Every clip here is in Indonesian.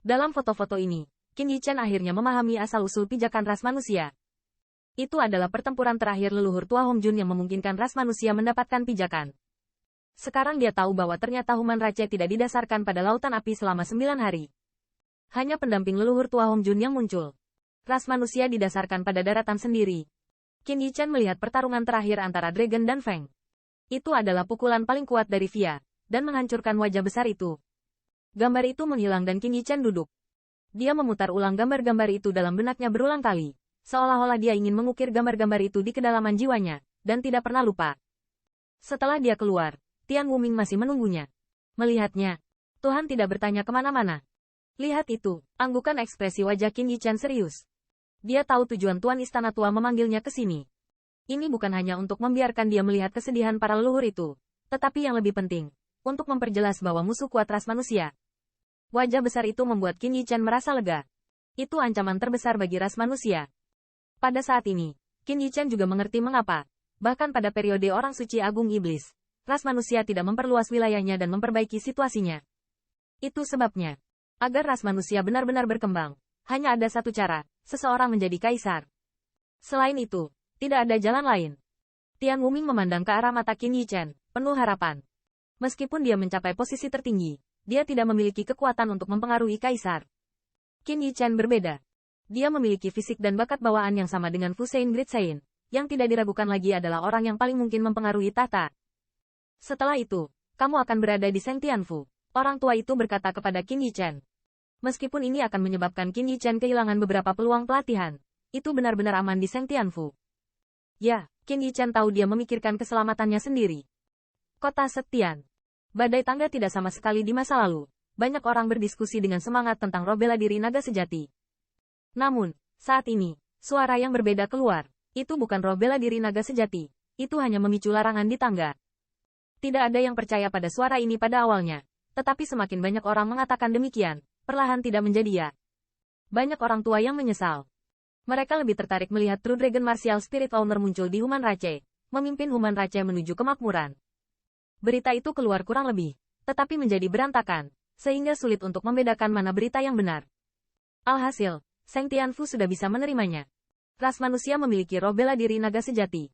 Dalam foto-foto ini, Qin Yichen akhirnya memahami asal-usul pijakan ras manusia. Itu adalah pertempuran terakhir leluhur tua Hongjun yang memungkinkan ras manusia mendapatkan pijakan. Sekarang dia tahu bahwa ternyata Human Rache tidak didasarkan pada lautan api selama 9 hari. Hanya pendamping leluhur tua Hongjun yang muncul. Ras manusia didasarkan pada daratan sendiri. Qin Yichen melihat pertarungan terakhir antara Dragon dan Feng. Itu adalah pukulan paling kuat dari Fia, dan menghancurkan wajah besar itu. Gambar itu menghilang dan Qin Yichen duduk. Dia memutar ulang gambar-gambar itu dalam benaknya berulang kali. Seolah-olah dia ingin mengukir gambar-gambar itu di kedalaman jiwanya, dan tidak pernah lupa. Setelah dia keluar, Tian Wuming masih menunggunya. Melihatnya, Tuhan tidak bertanya kemana-mana. Lihat itu, anggukan ekspresi wajah Qin Yichen serius. Dia tahu tujuan Tuan Istana Tua memanggilnya ke sini. Ini bukan hanya untuk membiarkan dia melihat kesedihan para leluhur itu, tetapi yang lebih penting, untuk memperjelas bahwa musuh kuat ras manusia. Wajah besar itu membuat Qin Yichen merasa lega. Itu ancaman terbesar bagi ras manusia. Pada saat ini, Qin Yichen juga mengerti mengapa, bahkan pada periode Orang Suci Agung Iblis, ras manusia tidak memperluas wilayahnya dan memperbaiki situasinya. Itu sebabnya, agar ras manusia benar-benar berkembang, hanya ada satu cara, seseorang menjadi kaisar. Selain itu, tidak ada jalan lain. Tian Wuming memandang ke arah mata Qin Yichen, penuh harapan. Meskipun dia mencapai posisi tertinggi, dia tidak memiliki kekuatan untuk mempengaruhi kaisar. Qin Yichen berbeda. Dia memiliki fisik dan bakat bawaan yang sama dengan Fu Sein Great Sein, yang tidak diragukan lagi adalah orang yang paling mungkin mempengaruhi tata. Setelah itu, kamu akan berada di Seng Tianfu. Orang tua itu berkata kepada Qin Yichen. Meskipun ini akan menyebabkan Qin Yichen kehilangan beberapa peluang pelatihan, itu benar-benar aman di Seng Tianfu. Ya, Qin Yichen tahu dia memikirkan keselamatannya sendiri. Kota Setian. Badai tangga tidak sama sekali di masa lalu. Banyak orang berdiskusi dengan semangat tentang roh bela diri naga sejati. Namun, saat ini, suara yang berbeda keluar. Itu bukan roh bela diri naga sejati. Itu hanya memicu larangan di tangga. Tidak ada yang percaya pada suara ini pada awalnya. Tetapi semakin banyak orang mengatakan demikian, perlahan tidak menjadi ya. Banyak orang tua yang menyesal. Mereka lebih tertarik melihat True Dragon Martial Spirit Owner muncul di Human Rache, memimpin Human Rache menuju kemakmuran. Berita itu keluar kurang lebih, tetapi menjadi berantakan, sehingga sulit untuk membedakan mana berita yang benar. Alhasil, Seng Tianfu sudah bisa menerimanya. Ras manusia memiliki roh bela diri naga sejati.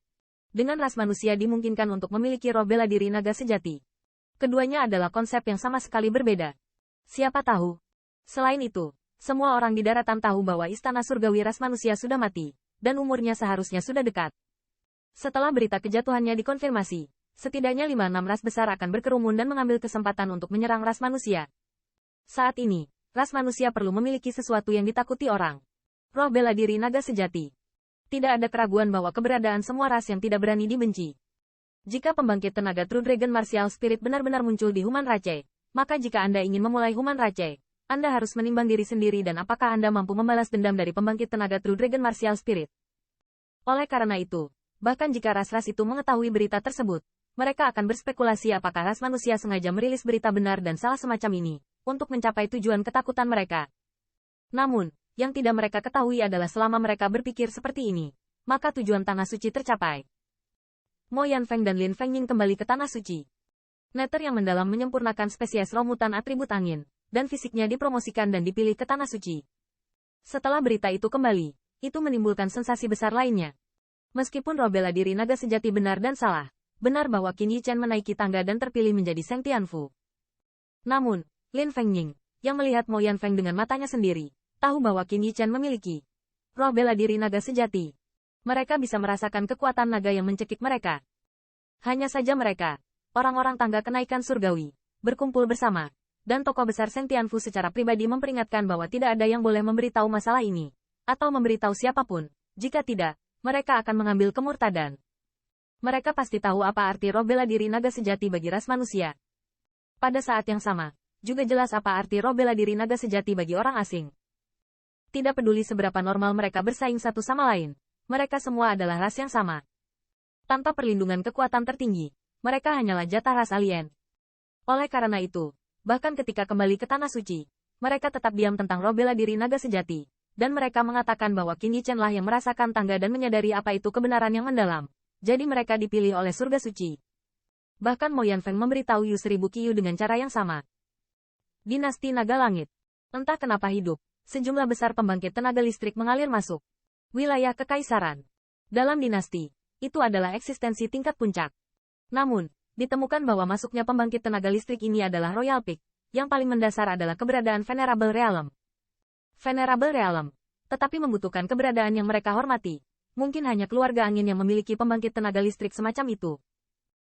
Dengan ras manusia dimungkinkan untuk memiliki roh bela diri naga sejati. Keduanya adalah konsep yang sama sekali berbeda. Siapa tahu? Selain itu, semua orang di daratan tahu bahwa istana surgawi ras manusia sudah mati, dan umurnya seharusnya sudah dekat. Setelah berita kejatuhannya dikonfirmasi, setidaknya 5-6 ras besar akan berkerumun dan mengambil kesempatan untuk menyerang ras manusia. Saat ini, ras manusia perlu memiliki sesuatu yang ditakuti orang. Roh bela diri naga sejati. Tidak ada keraguan bahwa keberadaan semua ras yang tidak berani dibenci. Jika pembangkit tenaga True Dragon Martial Spirit benar-benar muncul di Human Rache, maka jika Anda ingin memulai Human Rache, Anda harus menimbang diri sendiri dan apakah Anda mampu membalas dendam dari pembangkit tenaga True Dragon Martial Spirit. Oleh karena itu, bahkan jika ras-ras itu mengetahui berita tersebut, mereka akan berspekulasi apakah ras manusia sengaja merilis berita benar dan salah semacam ini, untuk mencapai tujuan ketakutan mereka. Namun, yang tidak mereka ketahui adalah selama mereka berpikir seperti ini, maka tujuan Tanah Suci tercapai. Mo Yanfeng dan Lin Fengying kembali ke Tanah Suci. Nether yang mendalam menyempurnakan spesies roh mutan atribut angin, dan fisiknya dipromosikan dan dipilih ke Tanah Suci. Setelah berita itu kembali, itu menimbulkan sensasi besar lainnya. Meskipun roh bela diri naga sejati benar dan salah, benar bahwa Qin Yichen menaiki tangga dan terpilih menjadi Seng Tianfu. Namun, Lin Fengying, yang melihat Mo Yanfeng dengan matanya sendiri, tahu bahwa Qin Yichen memiliki roh bela diri naga sejati. Mereka bisa merasakan kekuatan naga yang mencekik mereka. Hanya saja mereka, orang-orang tangga kenaikan surgawi, berkumpul bersama, dan tokoh besar Seng Tianfu secara pribadi memperingatkan bahwa tidak ada yang boleh memberitahu masalah ini, atau memberitahu siapapun. Jika tidak, mereka akan mengambil kemurtadan. Mereka pasti tahu apa arti roh bela diri naga sejati bagi ras manusia. Pada saat yang sama, juga jelas apa arti roh bela diri naga sejati bagi orang asing. Tidak peduli seberapa normal mereka bersaing satu sama lain, mereka semua adalah ras yang sama. Tanpa perlindungan kekuatan tertinggi, mereka hanyalah jatah ras alien. Oleh karena itu, bahkan ketika kembali ke Tanah Suci, mereka tetap diam tentang roh bela diri naga sejati, dan mereka mengatakan bahwa Qin Yichen lah yang merasakan tangga dan menyadari apa itu kebenaran yang mendalam. Jadi mereka dipilih oleh surga suci. Bahkan Mo Yanfeng memberitahu Yu 1000 Qiyu dengan cara yang sama. Dinasti Naga Langit. Entah kenapa hidup, sejumlah besar pembangkit tenaga listrik mengalir masuk wilayah kekaisaran. Dalam dinasti, itu adalah eksistensi tingkat puncak. Namun, ditemukan bahwa masuknya pembangkit tenaga listrik ini adalah Royal Peak. Yang paling mendasar adalah keberadaan Venerable Realm. Venerable Realm, tetapi membutuhkan keberadaan yang mereka hormati. Mungkin hanya keluarga angin yang memiliki pembangkit tenaga listrik semacam itu.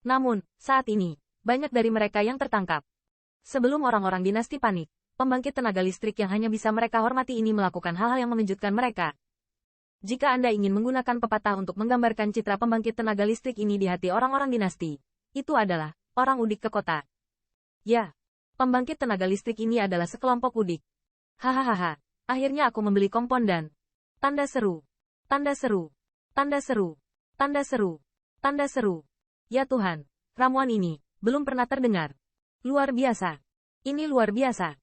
Namun, saat ini, banyak dari mereka yang tertangkap. Sebelum orang-orang dinasti panik, pembangkit tenaga listrik yang hanya bisa mereka hormati ini melakukan hal-hal yang mengejutkan mereka. Jika Anda ingin menggunakan pepatah untuk menggambarkan citra pembangkit tenaga listrik ini di hati orang-orang dinasti, itu adalah orang udik ke kota. Ya. Pembangkit tenaga listrik ini adalah sekelompok udik. Hahaha, akhirnya aku membeli kompon dan... Tanda seru. Tanda seru. Tanda seru. Tanda seru. Tanda seru. Ya Tuhan, ramuan ini belum pernah terdengar. Luar biasa. Ini luar biasa.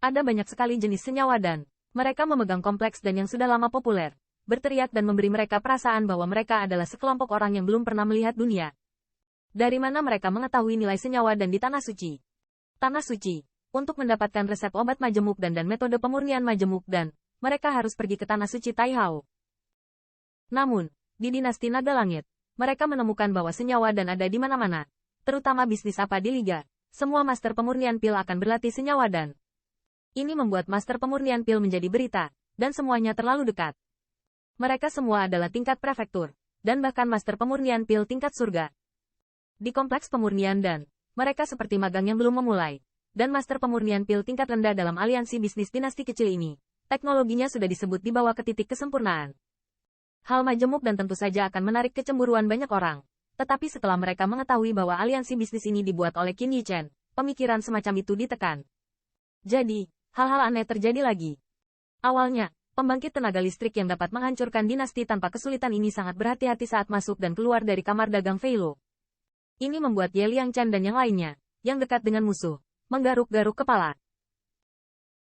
Ada banyak sekali jenis senyawa dan mereka memegang kompleks dan yang sudah lama populer, berteriak dan memberi mereka perasaan bahwa mereka adalah sekelompok orang yang belum pernah melihat dunia. Dari mana mereka mengetahui nilai senyawa dan di Tanah Suci? Tanah Suci, untuk mendapatkan resep obat majemuk dan metode pemurnian majemuk dan, mereka harus pergi ke Tanah Suci Taihao. Namun, di dinasti Naga Langit, mereka menemukan bahwa senyawa dan ada di mana-mana, terutama bisnis apa di Liga. Semua master pemurnian pil akan berlatih senyawa dan ini membuat master pemurnian pil menjadi berita, dan semuanya terlalu dekat. Mereka semua adalah tingkat prefektur, dan bahkan master pemurnian pil tingkat surga. Di kompleks pemurnian dan mereka seperti magang yang belum memulai. Dan master pemurnian pil tingkat rendah dalam aliansi bisnis dinasti kecil ini. Teknologinya sudah disebut dibawa ke titik kesempurnaan. Hal majemuk dan tentu saja akan menarik kecemburuan banyak orang. Tetapi setelah mereka mengetahui bahwa aliansi bisnis ini dibuat oleh Qin Yichen, pemikiran semacam itu ditekan. Jadi, hal-hal aneh terjadi lagi. Awalnya, pembangkit tenaga listrik yang dapat menghancurkan dinasti tanpa kesulitan ini sangat berhati-hati saat masuk dan keluar dari kamar dagang Feilo. Ini membuat Ye Liangchen dan yang lainnya, yang dekat dengan musuh, menggaruk-garuk kepala.